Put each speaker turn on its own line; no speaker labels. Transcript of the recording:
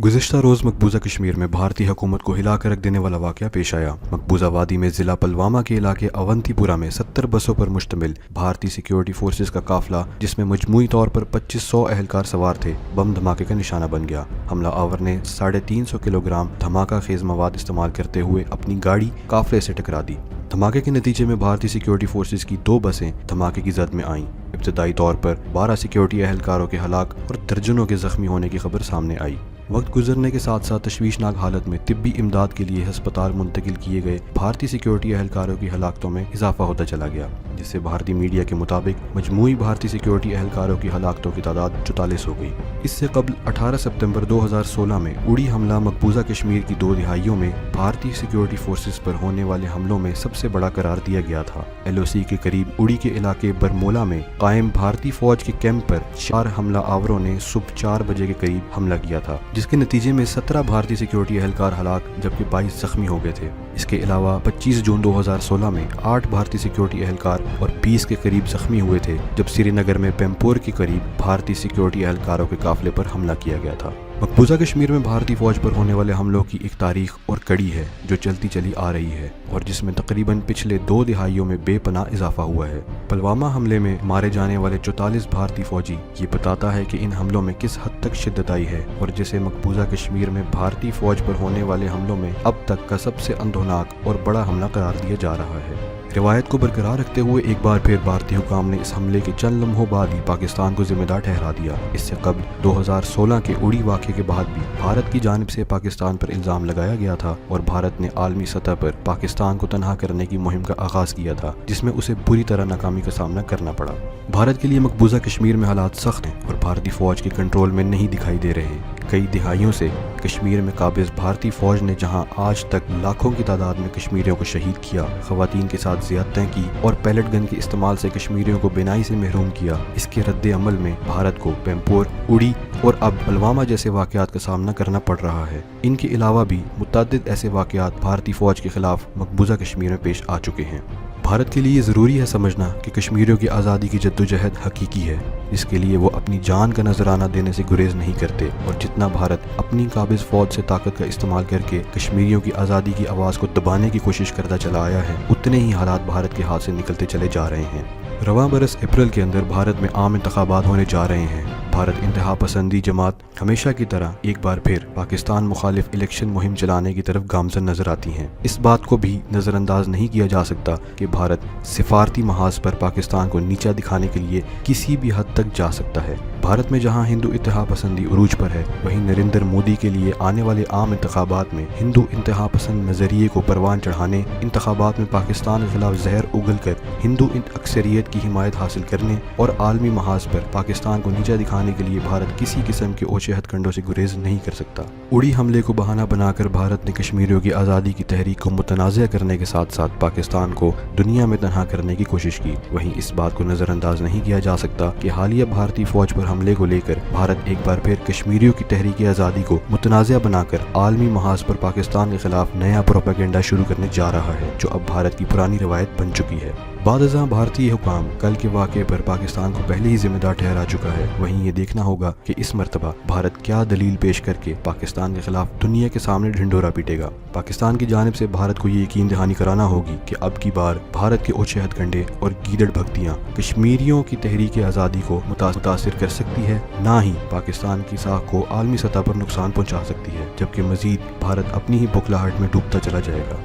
गुज़िश्ता रोज़ मकबूजा कश्मीर में भारतीय हुकूमत को हिला कर रख देने वाला वाक़या पेश आया। मकबूजा वादी में ज़िला पुलवामा के इलाके अवंतीपुरा में 70 बसों पर मुश्तमिल भारतीय सिक्योरिटी फोर्सेस का काफिला, जिसमें मजमूई तौर पर 2500 अहलकार सवार थे, बम धमाके का निशाना बन गया। हमला आवर ने 350 किलोग्राम धमाका खेज मवाद इस्तेमाल करते हुए अपनी गाड़ी काफिले से टकरा दी। धमाके के नतीजे में भारतीय सिक्योरिटी फोर्सेस की 2 बसें धमाके की जद में आईं। इब्तदाई तौर पर 12 सिक्योरिटी अहलकारों के हलाक और दर्जनों के जख्मी होने की खबर सामने आई। वक्त गुजरने के साथ साथ तशवीशनाक हालत में तिब्बी इमदाद के लिए अस्पताल मुंतकिल किए गए भारतीय सिक्योरिटी अहलकारों की हलाकतों में इजाफा होता चला गया, जिससे भारतीय मीडिया के मुताबिक मजमूई भारतीय सिक्योरिटी अहलकारों की हलाकतों की तादाद 44 हो गई। इससे कबल 18 सितंबर 2016 में उड़ी हमला मकबूजा कश्मीर की 2 दिहाइयों में भारतीय सिक्योरिटी फोर्सेस पर होने वाले हमलों में सबसे बड़ा करार दिया गया था। LOC के करीब उड़ी के इलाके बरमोला में कायम भारतीय फौज के कैंप पर 4 हमला आवरों ने सुबह 4 बजे के करीब हमला किया था, जिसके नतीजे में 17 भारतीय सिक्योरिटी अहलकार हलाक जबकि 22 जख्मी हो गए थे। इसके अलावा 25 जून 2016 में 8 भारतीय सिक्योरिटी अहलकार और 20 के करीब जख्मी हुए थे, जब श्रीनगर में पेम्पोर के करीब भारतीय सिक्योरिटी अहलकारों के काफिले पर हमला किया गया था। मकबूजा कश्मीर में भारतीय फौज पर होने वाले हमलों की एक तारीख और कड़ी है जो चलती चली आ रही है और जिसमें तकरीबन पिछले 2 दिहाइयों में बेपनाह इजाफा हुआ है। पुलवामा हमले में मारे जाने वाले 44 भारतीय फौजी ये बताता है कि इन हमलों में किस हद तक शिद्दत आई है और जिसे मकबूजा कश्मीर में भारतीय फौज पर होने वाले हमलों में अब तक का सबसे अंधोनाक और बड़ा हमला करार दिया जा रहा है। रिवायत को बरकरार रखते हुए एक बार फिर भारतीय हुकाम ने इस हमले के चंद लम्हों बाद ही पाकिस्तान को जिम्मेदार ठहरा दिया। इससे कबल 2016 के उड़ी वाक़े के बाद भी भारत की जानिब से पाकिस्तान पर इल्ज़ाम लगाया गया था और भारत ने आलमी सतह पर पाकिस्तान को तनहा करने की मुहिम का आगाज़ किया था, जिसमें उसे बुरी तरह नाकामी का सामना करना पड़ा। भारत के लिए मकबूजा कश्मीर में हालात सख्त हैं और भारतीय फौज के कंट्रोल में नहीं दिखाई दे रहे। कई दिहाइयों से कश्मीर में काबिज भारतीय फौज ने जहां आज तक लाखों की तादाद में कश्मीरियों को शहीद किया, खवातीन के साथ ज़ियादतें की और पैलेट गन के इस्तेमाल से कश्मीरियों को बेनाई से महरूम किया, इसके रद्द अमल में भारत को पेम्पोर, उड़ी और अब पुलवामा जैसे वाक़यात का सामना करना पड़ रहा है। इनके अलावा भी मुतअद्दिद ऐसे वाक़यात भारतीय फौज के खिलाफ मकबूजा कश्मीर में पेश आ चुके हैं। भारत के लिए ज़रूरी है समझना कि कश्मीरियों की आज़ादी की जद्दोजहद हकीकी है, जिसके लिए वो अपनी जान का नजराना देने से गुरेज नहीं करते और जितना भारत अपनी काबिज फौज से ताकत का इस्तेमाल करके कश्मीरियों की आज़ादी की आवाज़ को दबाने की कोशिश करता चला आया है, उतने ही हालात भारत के हाथ से निकलते चले जा रहे हैं। रवां बरस अप्रैल के अंदर भारत में आम इंतखाबात होने जा रहे हैं। भारत इंतहा पसंदी जमात हमेशा की तरह एक बार फिर पाकिस्तान मुखालिफ इलेक्शन मुहिम चलाने की तरफ गामजन नजर आती हैं। इस बात को भी नज़रअंदाज नहीं किया जा सकता कि भारत सिफारती महाज पर पाकिस्तान को नीचा दिखाने के लिए किसी भी हद तक जा सकता है। भारत में जहां हिंदू इंतहा पसंदी उरूज पर है, वहीं नरेंद्र मोदी के लिए आने वाले आम इंतखाबात में हिंदू इंतहा पसंद नज़रिए को परवान चढ़ाने, इंतखाबात में पाकिस्तान के खिलाफ जहर उगल कर हिंदू अक्सरियत की हिमायत हासिल करने और आलमी महाज पर पाकिस्तान को नीचा दिखाने के लिए भारत किसी किस्म के ओछे हथकंडों से गुरेज नहीं कर सकता। उड़ी हमले को बहाना बनाकर भारत ने कश्मीरियों की आज़ादी की तहरीक को मुतनाज़ करने के साथ साथ पाकिस्तान को दुनिया में तनहा करने की कोशिश की। वहीं इस बात को नज़रअंदाज नहीं किया जा सकता कि हालिया भारतीय फौज पर हमले को लेकर भारत एक बार फिर कश्मीरियों की तहरीक आज़ादी को मुतनाज़ बनाकर आलमी महाज पर पाकिस्तान के खिलाफ नया प्रोपेगेंडा शुरू करने जा रहा है, जो अब भारत की पुरानी रवायत बन चुकी है। बादशाह भारतीय हुकाम कल के वाक़े पर पाकिस्तान को पहले ही जिम्मेदार ठहरा चुका है। वहीं ये देखना होगा कि इस मरतबा भारत क्या दलील पेश करके पाकिस्तान के खिलाफ दुनिया के सामने ढिंढोरा पीटेगा। पाकिस्तान की जानिब से भारत को ये यकीन दहानी कराना होगी कि अब की बार भारत के ओछे हथकंडे और गीदड़ भक्तियाँ कश्मीरियों की तहरीक आज़ादी को मुतासिर कर सकती है, ना ही पाकिस्तान की साख को आलमी सतह पर नुकसान पहुँचा सकती है, जबकि मजीद भारत अपनी ही बुखलाहट में डूबता चला जाएगा।